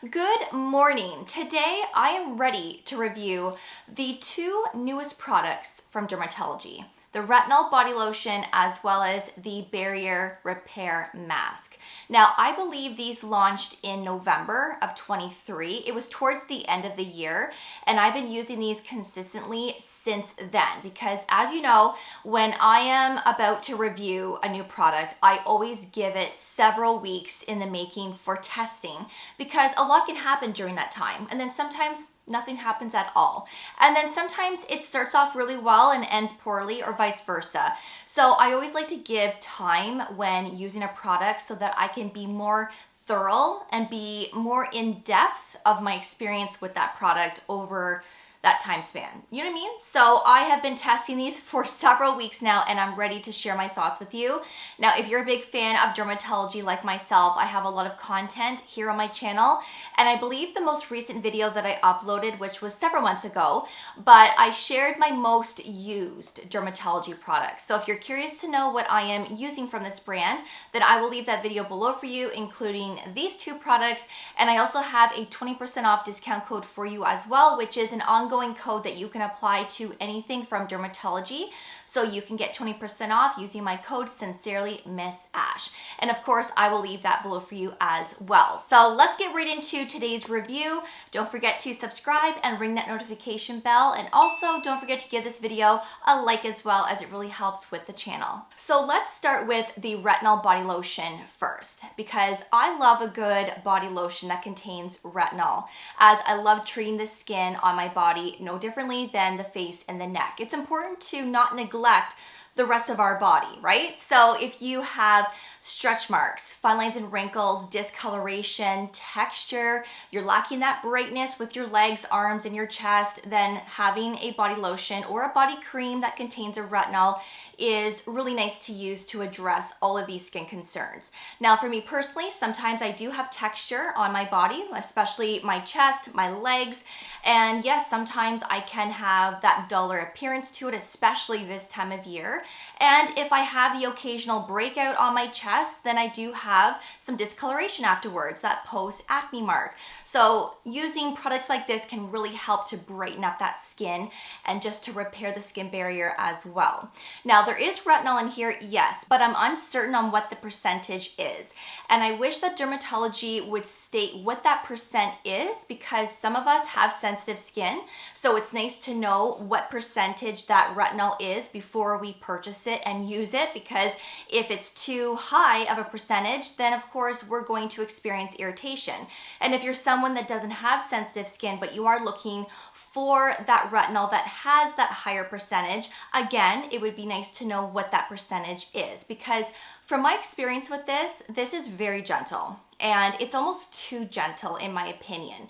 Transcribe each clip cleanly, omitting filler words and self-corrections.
Good morning. Today I am ready to review the two newest products from Drmtlgy, the Retinol Body Lotion as well as the Barrier Repair Mask. Now, I believe these launched in November of 23. It was towards the end of the year, and I've been using these consistently since then because, as you know, when I am about to review a new product, I always give it several weeks in the making for testing because a lot can happen during that time, and then sometimes nothing happens at all. And then sometimes it starts off really well and ends poorly, or vice versa. So I always like to give time when using a product so that I can be more thorough and be more in depth of my experience with that product over that time span. You know what I mean? So I have been testing these for several weeks now, and I'm ready to share my thoughts with you. Now, if you're a big fan of Drmtlgy like myself, I have a lot of content here on my channel, and I believe the most recent video that I uploaded, which was several months ago, but I shared my most used Drmtlgy products. So if you're curious to know what I am using from this brand, then I will leave that video below for you, including these two products, and I also have a 20% off discount code for you as well, which is an ongoing code that you can apply to anything from Drmtlgy, so you can get 20% off using my code Sincerely Miss Ash. And of course, I will leave that below for you as well. So let's get right into today's review. Don't forget to subscribe and ring that notification bell, and also don't forget to give this video a like as well, as it really helps with the channel. So let's start with the Retinol body lotion first, because I love a good body lotion that contains retinol, as I love treating the skin on my body no differently than the face and the neck. It's important to not neglect the rest of our body, right? So if you have stretch marks, fine lines and wrinkles, discoloration, texture, you're lacking that brightness with your legs, arms, and your chest, then having a body lotion or a body cream that contains a retinol is really nice to use to address all of these skin concerns. Now, for me personally, sometimes I do have texture on my body, especially my chest, my legs, and yes, sometimes I can have that duller appearance to it, especially this time of year. And if I have the occasional breakout on my chest, then I do have some discoloration afterwards, that post-acne mark. So using products like this can really help to brighten up that skin and just to repair the skin barrier as well. Now, there is retinol in here, yes, but I'm uncertain on what the percentage is. And I wish that Drmtlgy would state what that percent is, because some of us have sensitive skin. So it's nice to know what percentage that retinol is before we purchase it and use it, because if it's too high of a percentage, then of course we're going to experience irritation. And if you're someone that doesn't have sensitive skin, but you are looking for that retinol that has that higher percentage, again, it would be nice to know what that percentage is, because from my experience with this is very gentle, and it's almost too gentle in my opinion.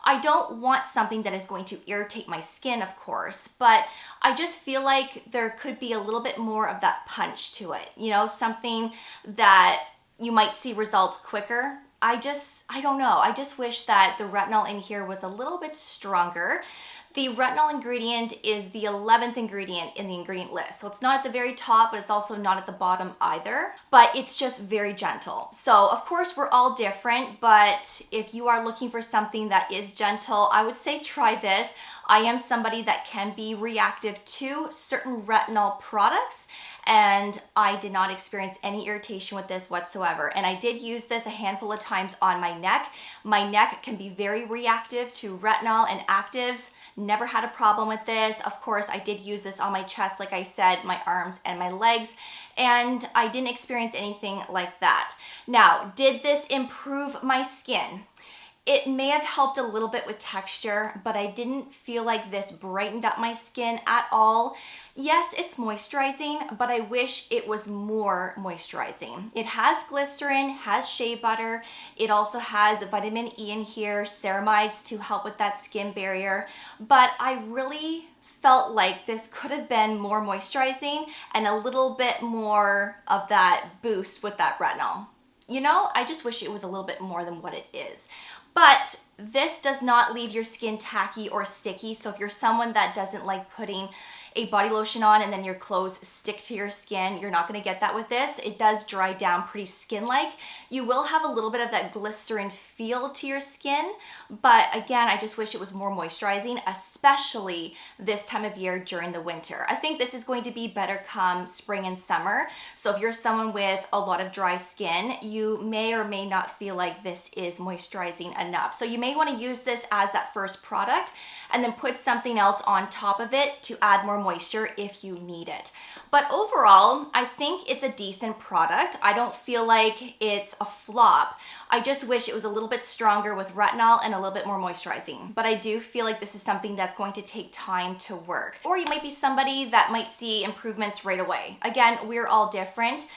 I don't want something that is going to irritate my skin, of course, but I just feel like there could be a little bit more of that punch to it. You know, something that you might see results quicker. I don't know. I just wish that the retinol in here was a little bit stronger. The retinol ingredient is the 11th ingredient in the ingredient list. So it's not at the very top, but it's also not at the bottom either. But it's just very gentle. So of course we're all different, but if you are looking for something that is gentle, I would say try this. I am somebody that can be reactive to certain retinol products, and I did not experience any irritation with this whatsoever. And I did use this a handful of times on my neck. My neck can be very reactive to retinol and actives. Never had a problem with this. Of course, I did use this on my chest, like I said, my arms and my legs, and I didn't experience anything like that. Now, did this improve my skin? It may have helped a little bit with texture, but I didn't feel like this brightened up my skin at all. Yes, it's moisturizing, but I wish it was more moisturizing. It has glycerin, has shea butter. It also has vitamin E in here, ceramides to help with that skin barrier. But I really felt like this could have been more moisturizing and a little bit more of that boost with that retinol. You know, I just wish it was a little bit more than what it is. But this does not leave your skin tacky or sticky. So if you're someone that doesn't like putting a body lotion on and then your clothes stick to your skin. You're not gonna get that with this. It does dry down pretty skin-like. You will have a little bit of that glycerin feel to your skin, but again, I just wish it was more moisturizing, especially this time of year during the winter. I think this is going to be better come spring and summer. So if you're someone with a lot of dry skin, you may or may not feel like this is moisturizing enough. So you may want to use this as that first product and then put something else on top of it to add more moisture if you need it. But overall, I think it's a decent product. I don't feel like it's a flop. I just wish it was a little bit stronger with retinol and a little bit more moisturizing. But I do feel like this is something that's going to take time to work. Or you might be somebody that might see improvements right away. Again, we're all different.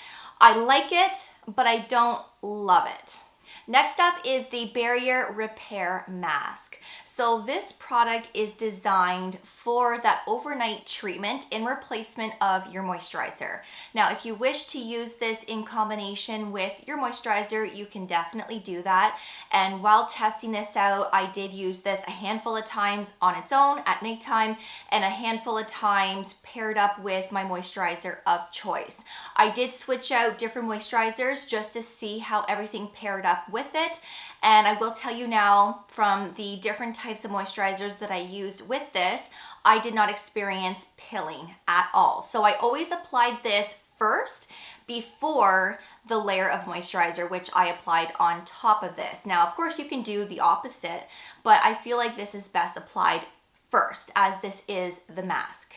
I like it, but I don't love it. Next up is the Barrier Repair Mask. So this product is designed for that overnight treatment in replacement of your moisturizer. Now, if you wish to use this in combination with your moisturizer, you can definitely do that. And while testing this out, I did use this a handful of times on its own at nighttime and a handful of times paired up with my moisturizer of choice. I did switch out different moisturizers just to see how everything paired up with it. And I will tell you now, from the different types of moisturizers that I used with this, I did not experience pilling at all. So I always applied this first before the layer of moisturizer, which I applied on top of this. Now, of course, you can do the opposite, but I feel like this is best applied first, as this is the mask.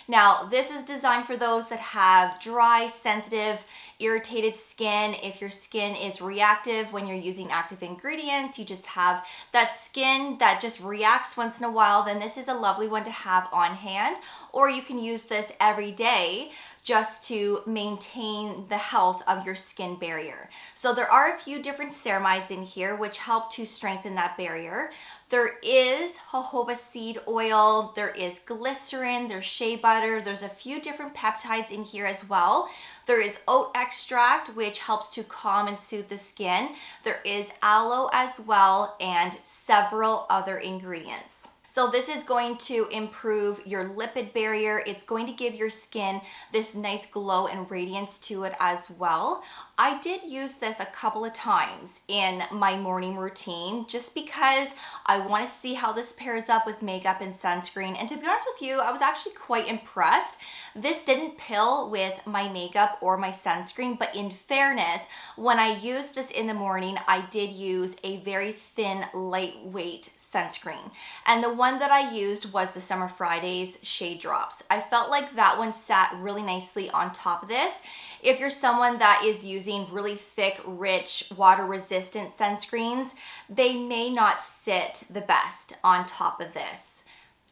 Now, this is designed for those that have dry, sensitive, irritated skin. If your skin is reactive when you're using active ingredients, you just have that skin that just reacts once in a while, then this is a lovely one to have on hand. Or you can use this every day just to maintain the health of your skin barrier. So there are a few different ceramides in here which help to strengthen that barrier. There is jojoba seed oil, there is glycerin, there's shea butter, there's a few different peptides in here as well. There is oat extract, which helps to calm and soothe the skin. There is aloe as well, and several other ingredients. So this is going to improve your lipid barrier. It's going to give your skin this nice glow and radiance to it as well. I did use this a couple of times in my morning routine just because I want to see how this pairs up with makeup and sunscreen. And to be honest with you, I was actually quite impressed. This didn't pill with my makeup or my sunscreen, but in fairness, when I used this in the morning, I did use a very thin, lightweight sunscreen. And the one that I used was the Summer Fridays Shade Drops. I felt like that one sat really nicely on top of this. If you're someone that is using really thick, rich, water-resistant sunscreens, they may not sit the best on top of this.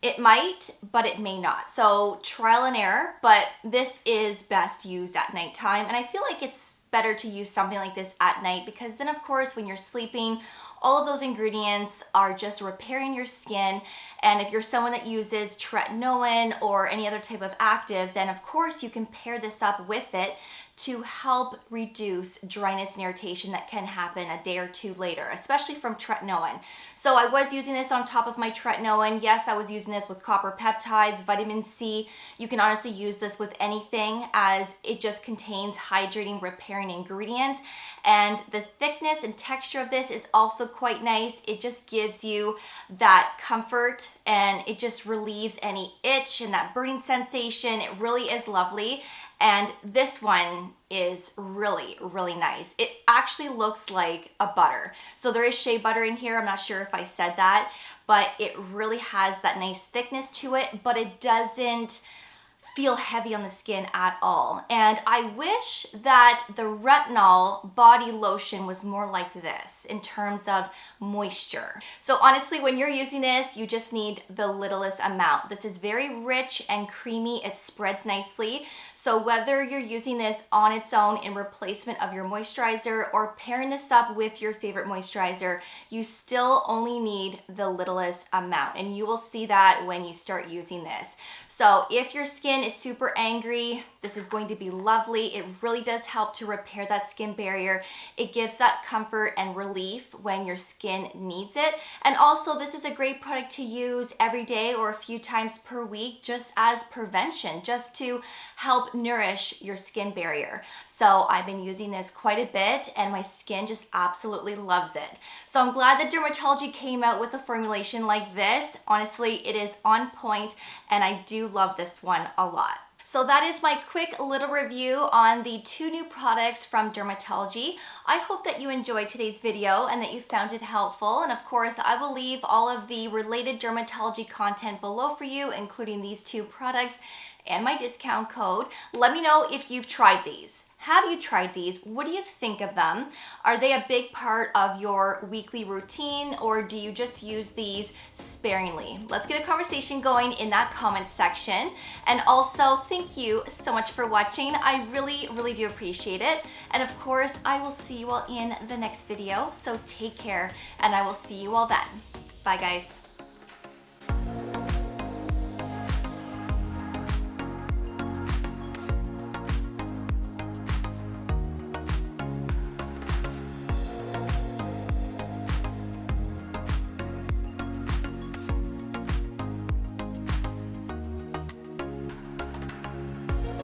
It might, but it may not. So trial and error, but this is best used at nighttime. And I feel like it's better to use something like this at night because then, of course, when you're sleeping, all of those ingredients are just repairing your skin. And if you're someone that uses tretinoin or any other type of active, then of course you can pair this up with it to help reduce dryness and irritation that can happen a day or two later, especially from tretinoin. So I was using this on top of my tretinoin. Yes, I was using this with copper peptides, vitamin C. You can honestly use this with anything as it just contains hydrating, repairing ingredients. And the thickness and texture of this is also quite nice. It just gives you that comfort and it just relieves any itch and that burning sensation. It really is lovely. And this one is really, really nice. It actually looks like a butter. So there is shea butter in here. I'm not sure if I said that, but it really has that nice thickness to it, but it doesn't feel heavy on the skin at all. And I wish that the Retinol body lotion was more like this in terms of moisture. So honestly, when you're using this, you just need the littlest amount. This is very rich and creamy. It spreads nicely. So whether you're using this on its own in replacement of your moisturizer or pairing this up with your favorite moisturizer, you still only need the littlest amount. And you will see that when you start using this. So if your skin skin is super angry, this is going to be lovely. It really does help to repair that skin barrier. It gives that comfort and relief when your skin needs it. And also, this is a great product to use every day or a few times per week just as prevention, just to help nourish your skin barrier. So I've been using this quite a bit and my skin just absolutely loves it. So I'm glad that Drmtlgy came out with a formulation like this. Honestly, it is on point and I do love this one a lot. So that is my quick little review on the 2 new products from Drmtlgy. I hope that you enjoyed today's video and that you found it helpful. And of course, I will leave all of the related Drmtlgy content below for you, including these 2 products and my discount code. Let me know if you've tried these. Have you tried these? What do you think of them? Are they a big part of your weekly routine, or do you just use these sparingly? Let's get a conversation going in that comment section. And also, thank you so much for watching. I really, really do appreciate it. And of course, I will see you all in the next video. So take care, and I will see you all then. Bye, guys.